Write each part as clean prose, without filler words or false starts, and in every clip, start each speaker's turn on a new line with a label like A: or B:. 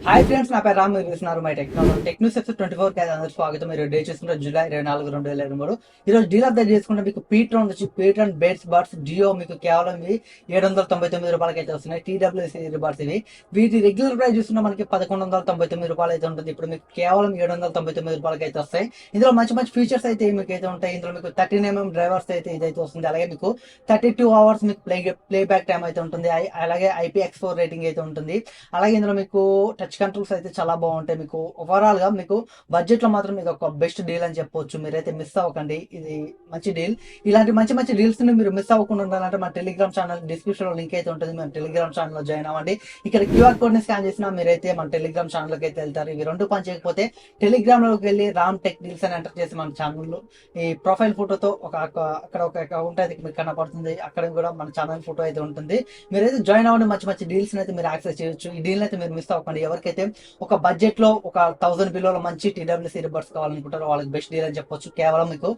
A: Hi friends, నా పేరు రామ్. మీరు చూస్తున్నారు మై టెక్నాలజీ టెక్న్యూస్ ఎపిసోడ్ 24 కి అందరూ స్వాగతం. మీరు డే చేసుకుంటే జూలై 24, 2023. ఈ రోజు డీల్ అప్డేట్ చేసుకుంటే మీకు పీట్రాన్ వచ్చి పీట్రాన్ బేట్స్ బాట్స్ జియో మీకు కేవలం ఇవి రూ. 799 అయితే వస్తున్నాయి. టీడబ్ల్యూసీ బాట్స్ ఇవి. వీటి రెగ్యులర్ ప్రైస్ చూసుకుంటే మనకి రూ. 1199 అయితే ఉంటుంది. ఇప్పుడు మీకు కేవలం రూ. 799 అయితే వస్తాయి. ఇందులో మంచి మంచి ఫీచర్స్ అయితే మీకు అయితే ఉంటాయి. ఇందులో మీకు 13mm డ్రైవర్స్ అయితే ఇదైతే వస్తుంది. అలాగే మీకు 32 hours మీకు ప్లేబ్యాక్ టైం అయితే ఉంటుంది. అలాగే IPX4 రేటింగ్ అయితే ఉంటుంది. అలాగే ఇందులో మీకు టచ్ కంట్రోల్స్ అయితే చాలా బాగుంటాయి. మీకు ఓవరాల్ గా మీకు బడ్జెట్ లో మాత్రం మీకు ఒక బెస్ట్ డీల్ అని చెప్పొచ్చు. మీరైతే మిస్ అవ్వకండి, ఇది మంచి డీల్. ఇలాంటి మంచి మంచి డీల్స్ ని మీరు మిస్ అవ్వకుండా ఉండాలంటే మన టెలిగ్రామ్ ఛానల్ డిస్క్రిప్షన్ లో లింక్ అయితే ఉంటుంది. మన టెలిగ్రామ్ ఛానల్ లో జాయిన్ అవ్వండి. ఇక్కడ QR కోడ్ ని స్కాన్ చేసినా మీరైతే మన టెలిగ్రామ్ ఛానల్ లోకి అయితే వెళ్తారు. ఇవి రెండు పని చేయకపోతే టెలిగ్రామ్ లోకి వెళ్ళి రామ్ టెక్ డీల్స్ అని ఎంటర్ చేసి మన ఛానల్ ఈ ప్రొఫైల్ ఫోటోతో అక్కడ ఒక అకౌంట్ అయితే మీకు కనపడుతుంది. అక్కడ కూడా మన ఛానల్ ఫోటో అయితే ఉంటుంది. మీరైతే జాయిన్ అవ్వండి. మంచి మంచి డీల్స్ అయితే మీరు యాక్సెస్ చేయొచ్చు. ఈ డీల్ అయితే మీరు మిస్ అవ్వకండి. ఎవరికైతే ఒక బడ్జెట్ లో ఒక 1000 బిలోలో మంచి TWC రిబర్స్ కావాలనుకుంటారో వాళ్ళకి బెస్ట్ డీల్ అని చెప్పొచ్చు. కేవలం మీకు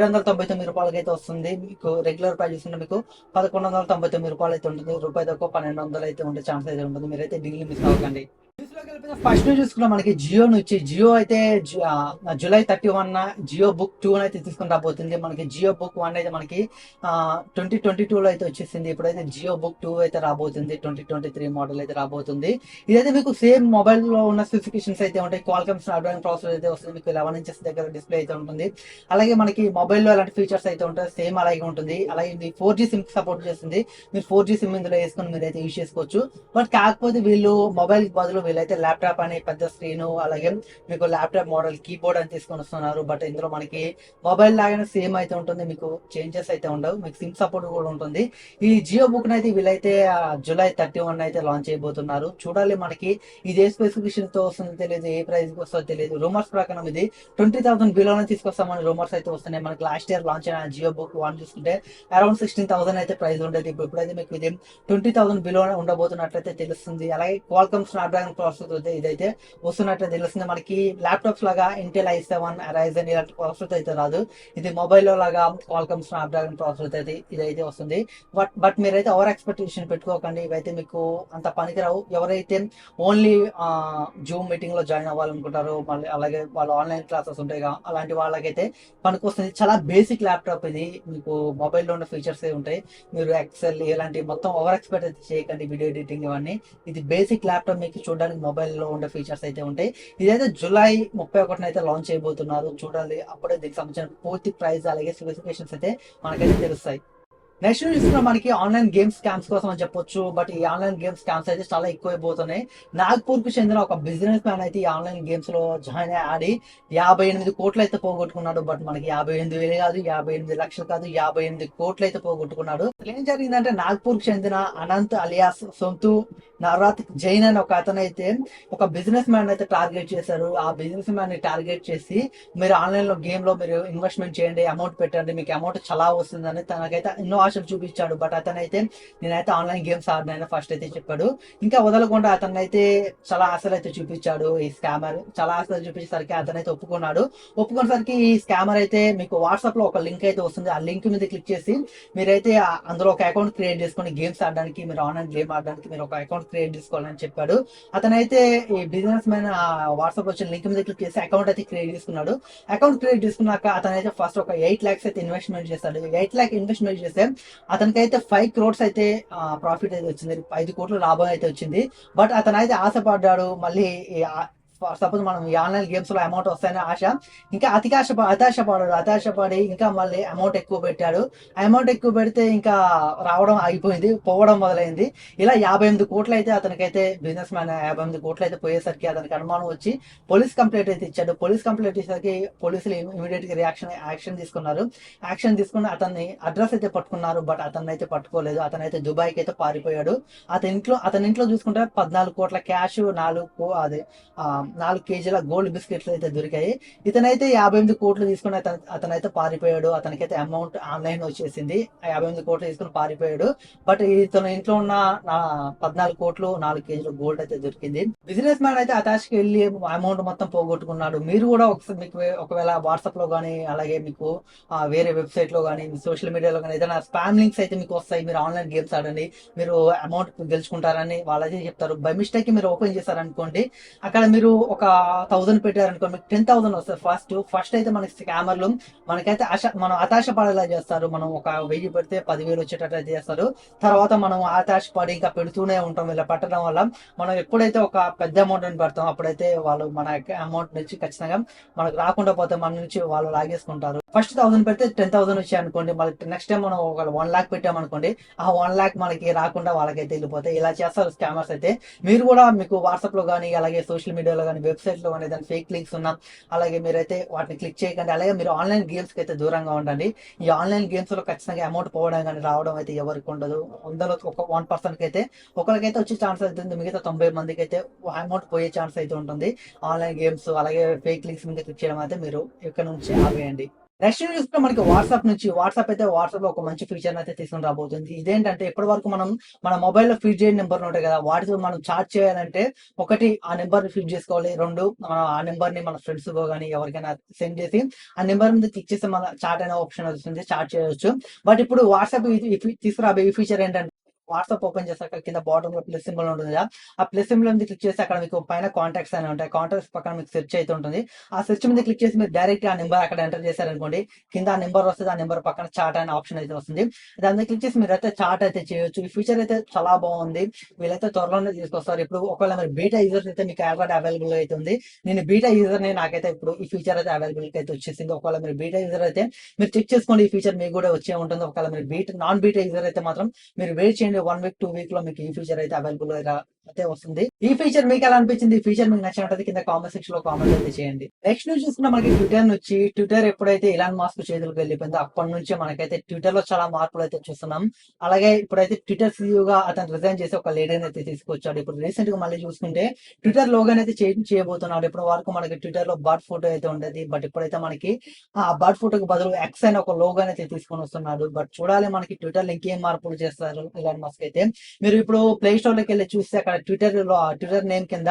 A: రూ. 799 అయితే వస్తుంది. మీకు రెగ్యులర్ ప్రైస్ చూసుకుంటే మీకు రూ. 1199 అయితే ఉంటుంది. రూపాయి తక్కువ 1200 అయితే ఉండే ఛాన్స్ అయితే ఉంటుంది. మీరైతే డీల్ మిస్ అవ్వకండి. ఫస్ట్ చూసుకున్నా మనకి జియో నుంచి జియో అయితే జూలై 31 జియో బుక్ 2 అయితే తీసుకుని రాబోతుంది. మనకి జియో బుక్ 1 అయితే మనకి 2022 లో అయితే వచ్చేసింది. ఇప్పుడైతే జియో బుక్ 2 అయితే రాబోతుంది. 2023 మోడల్ అయితే రాబోతుంది. ఇదైతే మీకు సేమ్ మొబైల్ లో ఉన్న స్పెసిఫికేషన్స్ అయితే ఉంటాయి. క్వాల్కమ్ స్నాప్డ్రాగన్ ప్రాసెసర్ అయితే వస్తుంది. మీకు 11 inches దగ్గర డిస్ప్లే అయితే ఉంటుంది. అలాగే మనకి మొబైల్ లో ఎలాంటి ఫీచర్స్ అయితే ఉంటాయి సేమ్ అలాగే ఉంటుంది. అలాగే ఇది 4G సిమ్ సపోర్ట్ చేస్తుంది. మీరు 4G సిమ్ ఇందులో వేసుకొని మీరు అయితే యూజ్ చేసుకోవచ్చు. బట్ కాకపోతే వీళ్ళు మొబైల్ బదులు వీళ్ళైతే ల్యాప్టాప్ అని పెద్ద స్క్రీన్, అలాగే మీకు ల్యాప్టాప్ మోడల్ కీబోర్డ్ అని తీసుకొని వస్తున్నారు. బట్ ఇందులో మనకి మొబైల్ లాగానే సేమ్ అయితే ఉంటుంది. మీకు చేంజెస్ అయితే ఉండవు. మీకు సిమ్ సపోర్ట్ కూడా ఉంటుంది. ఈ జియో బుక్ అయితే వీళ్ళైతే జూలై 31 అయితే లాంచ్ చేయబోతున్నారు. చూడాలి మనకి ఇది ఏ స్పెసిఫికేషన్ తో వస్తుందో తెలియదు, ఏ ప్రైస్ వస్తుందో తెలియదు. రూమర్స్ ప్రకారం ఇది 20,000 బిలోనే తీసుకొస్తామని రూమర్స్ అయితే వస్తున్నాయి. మనకి లాస్ట్ ఇయర్ లాంచ్ అయిన జియో బుక్ 1 చూసుకుంటే అరౌండ్ 16,000 అయితే ప్రైస్ ఉండేది. ఇప్పుడైతే మీకు ఇది 20,000 బిలోనే ఉండబోతున్నట్లయితే తెలుస్తుంది. అలాగే క్వాల్కమ్ స్నాప్డ్రాగన్ ప్రాసెసర్ ఇదైతే వస్తున్నట్టు తెలుస్తుంది. మనకి ల్యాప్టాప్స్ లాగా ఇంటెల్ i7 Ryzen ఇలాంటి ప్రాసెసర్ అయితే రాదు. ఇది మొబైల్ లో లాగా క్వాల్కమ్ స్నాప్డ్రాగన్ ప్రాసెసర్ అయితే ఇదైతే వస్తుంది. బట్ మీరైతే ఓవర్ ఎక్స్పెక్టేషన్ పెట్టుకోకండి. ఇవైతే మీకు అంత పనికిరావు. ఎవరైతే ఓన్లీ జూమ్ మీటింగ్ లో జాయిన్ అవ్వాలనుకుంటారో, మళ్ళీ అలాగే వాళ్ళు ఆన్లైన్ క్లాసెస్ ఉంటాయి అలాంటి వాళ్ళకైతే పనికొస్తుంది. చాలా బేసిక్ ల్యాప్టాప్ ఇది. మీకు మొబైల్ లో ఉన్న ఫీచర్స్ ఉంటాయి. మీరు ఎక్సెల్ ఇలాంటి మొత్తం ఓవర్ ఎక్స్పెక్ట్ అయితే చేయకండి. వీడియో ఎడిటింగ్ ఇవన్నీ ఇది బేసిక్ ల్యాప్టాప్. మీకు చూడడానికి మొబైల్ లో ఉండే ఫీచర్స్ అయితే ఉంటాయి. ఇదైతే జూలై 31 అయితే లాంచ్ చేయబోతున్నారు. చూడాలి, అప్పుడే దీనికి సంబంధించిన పూర్తి ప్రైస్ అలాగే స్పెసిఫికేషన్స్ అయితే మనకైతే తెలుస్తాయి. నెక్స్ట్ చూసుకున్నా మనకి ఆన్లైన్ గేమ్స్ స్కామ్స్ కోసం అని చెప్పొచ్చు. బట్ ఈ ఆన్లైన్ గేమ్స్ స్కామ్స్ అయితే చాలా ఎక్కువైపోతున్నాయి. నాగ్పూర్ కు చెందిన ఒక బిజినెస్ మ్యాన్ అయితే ఈ ఆన్లైన్ గేమ్స్ లో జాయిన్ ఆడి 58 కోట్లు అయితే పోగొట్టుకున్నాడు. బట్ మనకి 58,000 కాదు, 58 లక్షలు కాదు, 58 కోట్లు అయితే పోగొట్టుకున్నాడు. ఏం జరిగిందంటే నాగ్పూర్ కు చెందిన అనంత్ అలియాస్ సొంతు నవరాత్ జైన్ అని ఒక అతను అయితే ఒక బిజినెస్ మ్యాన్ అయితే టార్గెట్ చేశారు. ఆ బిజినెస్ మ్యాన్ ని టార్గెట్ చేసి మీరు ఆన్లైన్ లో గేమ్ లో మీరు ఇన్వెస్ట్మెంట్ చేయండి, అమౌంట్ పెట్టండి, మీకు అమౌంట్ చాలా వస్తుందని తనకైతే ఎన్నో ఆశలు చూపించాడు. బట్ అతనైతే నేనైతే ఆన్లైన్ గేమ్స్ ఆడినైనా ఫస్ట్ అయితే చెప్పాడు. ఇంకా వదలకుండా అతను అయితే చాలా ఆశలు అయితే చూపించాడు. ఈ స్కామర్ చాలా ఆశలు చూపించేసరికి అతనైతే ఒప్పుకునేసరికి ఈ స్కామర్ అయితే మీకు వాట్సాప్ లో ఒక లింక్ అయితే వస్తుంది. ఆ లింక్ మీద క్లిక్ చేసి మీరైతే అందులో ఒక అకౌంట్ క్రియేట్ చేసుకొని గేమ్స్ ఆడడానికి, మీరు ఆన్లైన్ గేమ్ ఆడడానికి మీరు ఒక అకౌంట్ క్రియేట్ చేసుకోవాలని చెప్పాడు. అతనైతే ఈ బిజినెస్ మ్యాన్ వాట్సాప్ వచ్చిన లింక్ మీద క్లిక్ చేసి అకౌంట్ అయితే క్రియేట్ చేసుకున్నాడు. అకౌంట్ క్రియేట్ చేసుకున్నాక అతనైతే ఫస్ట్ ఒక 8 lakhs అయితే ఇన్వెస్ట్మెంట్ చేస్తాడు. 8 lakh ఇన్వెస్ట్మెంట్ చేస్తే అతనికైతే 5 crores అయితే ప్రాఫిట్ అయితే వచ్చింది. 5 కోట్ల లాభం అయితే వచ్చింది. బట్ అతనైతే ఆశపడ్డాడు. మళ్ళీ సపోజ్ మనం ఈ ఆన్లైన్ గేమ్స్ లో అమౌంట్ వస్తాయని ఆశ, ఇంకా అతాశపడి ఇంకా మళ్ళీ అమౌంట్ ఎక్కువ పెట్టాడు. అమౌంట్ ఎక్కువ పెడితే ఇంకా రావడం ఆగిపోయింది, పోవడం మొదలైంది. ఇలా 58 కోట్లు అయితే అతనికైతే బిజినెస్ మ్యాన్ 58 కోట్లు అయితే పోయేసరికి అతనికి అనుమానం వచ్చి పోలీస్ కంప్లైంట్ అయితే ఇచ్చాడు. పోలీస్ కంప్లైంట్ ఇచ్చేసరికి పోలీసులు ఇమీడియట్ గా యాక్షన్ తీసుకున్నారు. యాక్షన్ తీసుకుని అతన్ని అడ్రస్ అయితే పట్టుకున్నారు. బట్ అతన్ని అయితే పట్టుకోలేదు. అతనైతే దుబాయ్కి అయితే పారిపోయాడు. అతని ఇంట్లో చూసుకుంటే 14 కోట్ల క్యాష్, 4 4 కేజీల గోల్డ్ బిస్కెట్లు అయితే దొరికాయి. ఇతనైతే 58 కోట్లు తీసుకుని అతనైతే పారిపోయాడు. అతనికైతే అమౌంట్ ఆన్లైన్ వచ్చేసింది. ఆ 58 కోట్లు తీసుకుని పారిపోయాడు. బట్ ఇతను ఇంట్లో ఉన్న 14 కోట్లు 4 కేజీల గోల్డ్ అయితే దొరికింది. బిజినెస్ మ్యాన్ అయితే అటాచ్కి వెళ్ళి అమౌంట్ మొత్తం పోగొట్టుకున్నాడు. మీరు కూడా ఒకసారి మీకు ఒకవేళ వాట్సాప్ లో కానీ అలాగే మీకు వేరే వెబ్సైట్ లో కానీ సోషల్ మీడియాలో కానీ ఏదైనా స్పామ్ లింక్స్ అయితే మీకు వస్తాయి. మీరు ఆన్లైన్ గేమ్స్ ఆడండి, మీరు అమౌంట్ గెలుచుకుంటారని వాళ్ళైతే చెప్తారు. బై మిస్టేక్ మీరు ఓపెన్ చేశారనుకోండి, అక్కడ మీరు ఒక 1000 పెట్టారనుకో, మీకు 10,000 వస్తుంది. ఫస్ట్ అయితే మనకి స్కామర్లు మనకైతే మనం అతాశ పడేలా చేస్తారు. మనం ఒక 1000 పెడితే 10,000 వచ్చేటట్టు అయితే చేస్తారు. తర్వాత మనం ఆతాశ పడి ఇంకా పెడుతూనే ఉంటాం. ఇలా పెట్టడం వల్ల మనం ఎప్పుడైతే ఒక పెద్ద అమౌంట్ అని పెడతాం, అప్పుడైతే వాళ్ళు మన అమౌంట్ నుంచి ఖచ్చితంగా మనకు రాకుండా పోతే మన నుంచి వాళ్ళు లాగేసుకుంటారు. ఫస్ట్ 1000 పెడితే 10,000 వచ్చాయి అనుకోండి, మళ్ళీ నెక్స్ట్ టైం మనం ఒక 1 లాక్ పెట్టామనుకోండి, ఆ 1 లాక్ మనకి రాకుండా వాళ్ళకైతే వెళ్ళిపోతాయి. ఇలా చేస్తారు స్కామర్స్ అయితే. మీరు కూడా మీకు వాట్సాప్ లో కానీ అలాగే సోషల్ మీడియాలో కానీ వెబ్సైట్ లో కానీ ఏదైనా ఫేక్ లింక్స్ ఉన్నా అలాగే మీరైతే వాటిని క్లిక్ చేయకండి. అలాగే మీరు ఆన్లైన్ గేమ్స్ కి అయితే దూరంగా ఉండండి. ఈ ఆన్లైన్ గేమ్స్ లో ఖచ్చితంగా అమౌంట్ పోవడం కానీ రావడం అయితే ఎవరికి ఉండదు. 100లో ఒక 1% కి అయితే ఒకరికైతే వచ్చే ఛాన్స్ అవుతుంది, మిగతా 90 మందికి అయితే అమౌంట్ పోయే ఛాన్స్ అయితే ఉంటుంది. ఆన్లైన్ గేమ్స్ అలాగే ఫేక్ లింక్స్ మీద క్లిక్ చేయడం అయితే మీరు ఇక్కడ నుంచి ఆపేయండి. నెక్స్ట్ చూసుకుంటే మనకి వాట్సాప్ అయితే వాట్సాప్ లో ఒక మంచి ఫీచర్ అయితే తీసుకుని రాబోతుంది. ఇదేంటంటే ఇప్పటి వరకు మనం మన మొబైల్లో ఫీడ్ చేయని నెంబర్లు ఉంటాయి కదా, వాటితో మనం చాట్ చేయాలంటే ఒకటి ఆ నెంబర్ ఫీడ్ చేసుకోవాలి, రెండు ఆ నెంబర్ ని మన ఫ్రెండ్స్ కానీ ఎవరికైనా సెండ్ చేసి ఆ నెంబర్ మీద క్లిక్ చేస్తే మన చాట్ అనే ఆప్షన్ వస్తుంది, చాట్ చేయొచ్చు. బట్ ఇప్పుడు వాట్సాప్ తీసుకురాబోయే ఈ ఫీచర్ ఏంటంటే, వాట్సాప్ ఓపెన్ చేశాక కింద బాటమ్ లో ప్లస్ సింబల్ ఉంటుంది కదా, ఆ ప్లస్ సింబల్ మీద క్లిక్ చేస్తే అక్కడ మీకు పైన కాంటాక్ట్స్ అని ఉంటాయి. కాంటాక్ట్స్ పక్కన మీకు సెర్చ్ అయితే ఉంటుంది. ఆ సెర్చ్ మీద క్లిక్ చేసి మీరు డైరెక్ట్ ఆ నెంబర్ అక్కడ ఎంటర్ చేశారనుకోండి, కింద ఆ నెంబర్ వస్తుంది. ఆ నెంబర్ పక్కన చాట్ అనే ఆప్షన్ అయితే వస్తుంది. దాని మీద క్లిక్ చేసి మీరు అయితే చాట్ అయితే చేయొచ్చు. ఈ ఫీచర్ అయితే చాలా బాగుంది. వీళ్ళైతే త్వరలోనే తీసుకొస్తారు. ఇప్పుడు ఒకవేళ మీరు బీటా యూజర్స్ అయితే మీకు ఆల్రెడీ అవైలబుల్ అయితే ఉంది. నేను బీటా యూజర్ ని, నాకైతే ఇప్పుడు ఈ ఫీచర్ అయితే అవైలబుల్ అయితే వచ్చేసింది. ఒకవేళ మీరు బీటా యూజర్ అయితే మీరు చెక్ చేసుకోండి, ఈ ఫీచర్ మీకు కూడా వచ్చే ఉంటుంది. ఒకవేళ మీరు నాన్ బీటా యూజర్ అయితే మాత్రం మీరు వెయిట్ చేయండి. 1 వీక్ 2 వీక్ లో మీకు ఈ ఫీచర్ అయితే అవైలబుల్ అయితే వస్తుంది. ఈ ఫీచర్ మీకు ఎలా అనిపించింది? ఈ ఫీచర్ మీకు నచ్చినట్టు కింద కామెంట్ సెక్షన్ లో కామెంట్ అయితే చేయండి. నెక్స్ట్ న్యూస్ చూసుకున్నా మనకి ట్విట్టర్ ఎప్పుడైతే ఇలాన్ మాస్క్ చేతులకు వెళ్ళిపోయిందో అప్పటి నుంచి మనకైతే ట్విట్టర్ లో చాలా మార్పులు అయితే చూస్తున్నాం. అలాగే ఇప్పుడైతే ట్విట్టర్ సీఈఓగా అతను రిజైన్ చేసి ఒక లేడీని అయితే తీసుకొచ్చాడు. ఇప్పుడు రీసెంట్ గా మళ్ళీ చూసుకుంటే ట్విట్టర్ లోగోని అయితే చేంజ్ చేయబోతున్నాడు. ఇప్పటి వరకు మనకి ట్విట్టర్ లో బర్డ్ ఫోటో అయితే ఉండేది. బట్ ఇప్పుడైతే మనకి ఆ బర్డ్ ఫోటోకి బదులు ఎక్స్ అని ఒక లోగోని అయితే తీసుకొని వస్తున్నాడు. బట్ చూడాలి మనకి ట్విట్టర్ లో ఇంకేం మార్పులు చేస్తారు ఇలాన్ మాస్క్ అయితే. మీరు ఇప్పుడు ప్లే స్టోర్ లోకి వెళ్ళి చూస్తే అక్కడ ట్విట్టర్ నేమ్ కింద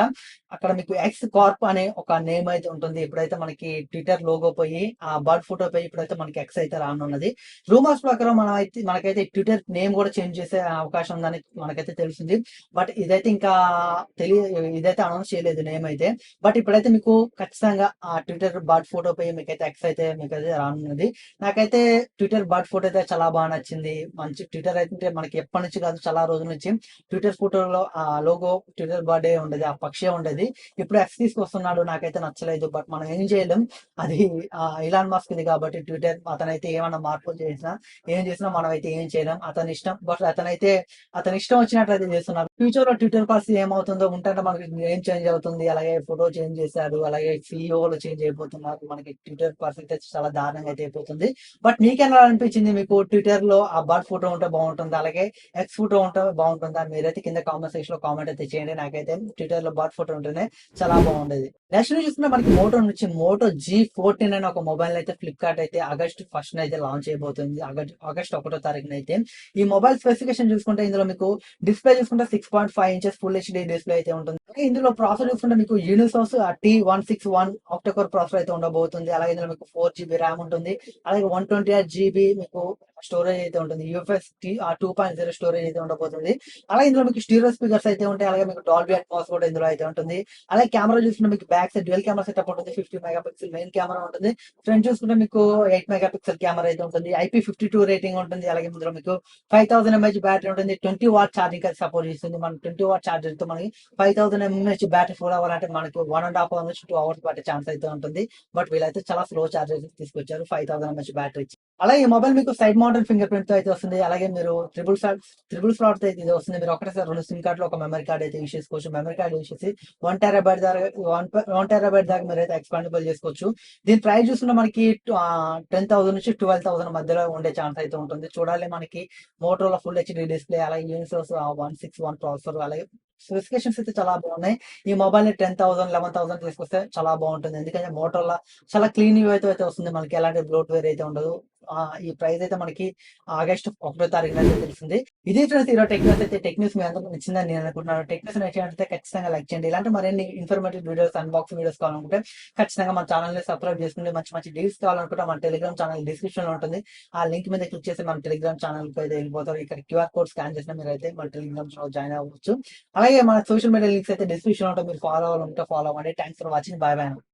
A: అక్కడ మీకు ఎక్స్ కార్ప్ అనే ఒక నేమ్ అయితే ఉంటుంది. ఇప్పుడైతే మనకి ట్విట్టర్ లోగో పోయి ఆ బర్డ్ ఫోటో పోయి ఇప్పుడైతే మనకి ఎక్స్ అయితే రానున్నది. రూమర్స్ ప్రకారం మనకైతే ట్విట్టర్ నేమ్ కూడా చేంజ్ చేసే అవకాశం ఉందని మనకైతే తెలిసింది. బట్ ఇదైతే ఇంకా ఇదైతే అనౌన్స్ చేయలేదు నేమ్ అయితే. బట్ ఇప్పుడైతే మీకు ఖచ్చితంగా ఆ ట్విట్టర్ బర్డ్ ఫోటో పోయి మీకైతే ఎక్స్ అయితే మీకైతే రానున్నది. నాకైతే ట్విట్టర్ బర్డ్ ఫోటో అయితే చాలా బాగా నచ్చింది. మంచి ట్విట్టర్ అయితే మనకి ఎప్పటి నుంచి కాదు, చాలా రోజుల నుంచి ట్విట్టర్ ఫోటోలో ఆ లోగో ట్విట్టర్ బర్త్డే ఉండేది, ఆ పక్షే ఉండేది. ఇప్పుడు ఎక్స్ తీసుకొస్తున్నాడు, నాకైతే నచ్చలేదు. బట్ మనం ఏం చేయలేం, అది ఇలాన్ మాస్క్ ఇది కాబట్టి ట్విట్టర్ అతనైతే ఏమన్నా మార్పులు చేసినా మనం అయితే ఏం చేయలేం, అతని ఇష్టం. బట్ అతని ఇష్టం వచ్చినట్లయితే చేస్తున్నారు. ఫ్యూచర్ లో ట్విట్టర్ పాలసీ ఏమవుతుందో ఉంటే మనకి ఏం చేంజ్ అవుతుంది. అలాగే ఫోటో చేంజ్ చేశారు, అలాగే సిఇఓలు చేంజ్ అయిపోతున్నారు. మనకి ట్విట్టర్ పరిస్థితి అయితే చాలా దారుణంగా అయితే అయిపోతుంది. బట్ మీకెలా అనిపించింది? మీకు ట్విట్టర్ లో ఆ బర్డ్ ఫోటో ఉంటే బాగుంటుంది, అలాగే ఎక్స్ ఫోటో ఉంటే బాగుంటుందా? మీరైతే కింద కామెంట్ సెక్షన్ లో కామెంట్ అయితే చేయండి. నాకైతే ట్విట్టర్ లో బర్డ్ ఫోటో ఉంటేనే చాలా బాగుండేది. నెక్స్ట్ చూస్తున్నా మనకి మోటో G14 అనే ఒక మొబైల్ అయితే ఫ్లిప్కార్ట్ అయితే ఆగస్ట్ 1 అయితే లాంచ్ అయిపోతుంది. ఆగస్ట్ 1వ తారీఖున అయితే ఈ మొబైల్ స్పెసిఫికేషన్ చూసుకుంటే ఇందులో మీకు డిస్ప్లే చూసుకుంటే 6.5 ఇంచెస్ ఫుల్ హెచ్డి డిస్ప్లే అయితే ఉంటుంది. ఇందులో ప్రాసెసర్ చూసుకుంటే మీకు యూనిసోస్ T161 ఆక్టోకోర్ ప్రాసెసర్ అయితే ఉండబోతుంది. అలాగే ఇందులో మీకు 4 GB ర్యామ్ ఉంటుంది. అలాగే 128 GB మీకు స్టోరేజ్ అయితే ఉంటుంది. యూఎఫ్ఎస్ 2.0 స్టోరేజ్ అయితే ఉండబోతుంది. అలాగే ఇందులో మీకు స్టీరియో స్పీకర్స్ అయితే ఉంటాయి. అలాగే మీకు డాల్బీ అట్మాస్ కూడా ఇందులో అయితే ఉంటుంది. అలాగే కెమెరా చూసుకుంటే మీకు back side dual camera setup ఉంటుంది. 50 మెగాపిక్సెల్ మెయిన్ కెమెరా ఉంటుంది. ఫ్రంట్ చూసుకుంటే మీకు 8 మెగాపిక్సెల్ కెమెరా అయితే ఉంటుంది. IP52 రేటింగ్ ఉంటుంది. అలాగే ఇందులో మీకు 5000 mAh బ్యాటరీ ఉంటుంది. 20 వాట్ ఛార్జింగ్ అయితే సపోర్ట్ చేస్తుంది. మన 20 వాట్ ఛార్జర్ తో మనకి 5000 mAh బ్యాటరీ ఫుల్ అవ్వాలంటే మనకి 1.5 hours నుంచి 2 hours పట్టే ఛాన్స్ అయితే ఉంటుంది. బట్ వీళ్ళైతే చాలా స్లో ఛార్జర్ తీసుకొచ్చారు 5000 mAh బ్యాటరీ. అలాగే ఈ మొబైల్ మీకు సైడ్ మౌంటెడ్ ఫింగర్ ప్రింట్ తో అయితే వస్తుంది. అలాగే మీరు ట్రిపుల్ స్లాట్ అయితే ఇది వస్తుంది. మీరు ఒకటేసారి 2 సిమ్ కార్డులు ఒక మెమరీ కార్డ్ అయితే యూస్ చేసుకోవచ్చు. మెమరీ కార్డ్ యూస్ చేసి 1 TB దాకా 1 TB దాకా మీరు అయితే ఎక్స్పాండబుల్ చేసుకోవచ్చు. దీని ప్రైస్ చూసుకుంటే మనకి 10,000 నుంచి 12,000 మధ్యలో ఉండే ఛాన్స్ అయితే ఉంటుంది. చూడాలి మనకి మోటోలో ఫుల్ హెచ్డి డిస్ప్లే, అలాగే యూనిసోస్ 161 ప్రాసెసర్, అలాగే స్పెసిఫికేషన్స్ అయితే చాలా బాగున్నాయి. ఈ మొబైల్ ని 10,000 11,000 తీసుకొస్తే చాలా బాగుంటుంది. ఎందుకంటే మోటోలా చాలా క్లీన్ అయితే వస్తుంది. మనకి ఎలాంటి బ్లోట్వేర్ అయితే ఉండదు. ఈ ప్రైస్ అయితే మనకి ఆగస్టు 1 తారీఖున అయితే తెలిసింది. ఇది ఫ్రెండ్స్ ఈరోజు టెక్ న్యూస్ అయితే. టెక్ న్యూస్ మీ అందరికీ నచ్చిందని నేను అనుకుంటున్నాను. టెక్ న్యూస్ నచ్చినట్లయితే ఖచ్చితంగా లైక్ చేయండి. ఇలాంటి మరిన్ని ఇన్ఫర్మేటివ్ వీడియోస్, అన్బాక్సింగ్ వీడియోస్ కావాలనుకుంటే ఖచ్చితంగా మన ఛానల్ ని సబ్స్క్రైబ్ చేసుకుంటే మంచి మంచి డీల్స్ కావాలనుకుంటే మన టెలిగ్రామ్ ఛానల్ డిస్క్రిప్షన్ లో ఉంటుంది. ఆ లింక్ మీద క్లిక్ చేసి మన టెలిగ్రామ్ ఛానల్ కి అయితే వెళ్ళిపోతారు. ఇక్కడ క్యూఆర్ కోడ్ స్కాన్ చేసిన మీరు అయితే మన టెలిగ్రామ్ ఛానల్ జాయిన్ అవ్వచ్చు. అలాగే మన సోషల్ మీడియా లింక్స్ అయితే డిస్క్రిప్షన్ లో ఉంటాయి. మీరు ఫాలో అవ్వాలంటే ఫాలో అవ్వండి. Thanks for watching. Bye bye.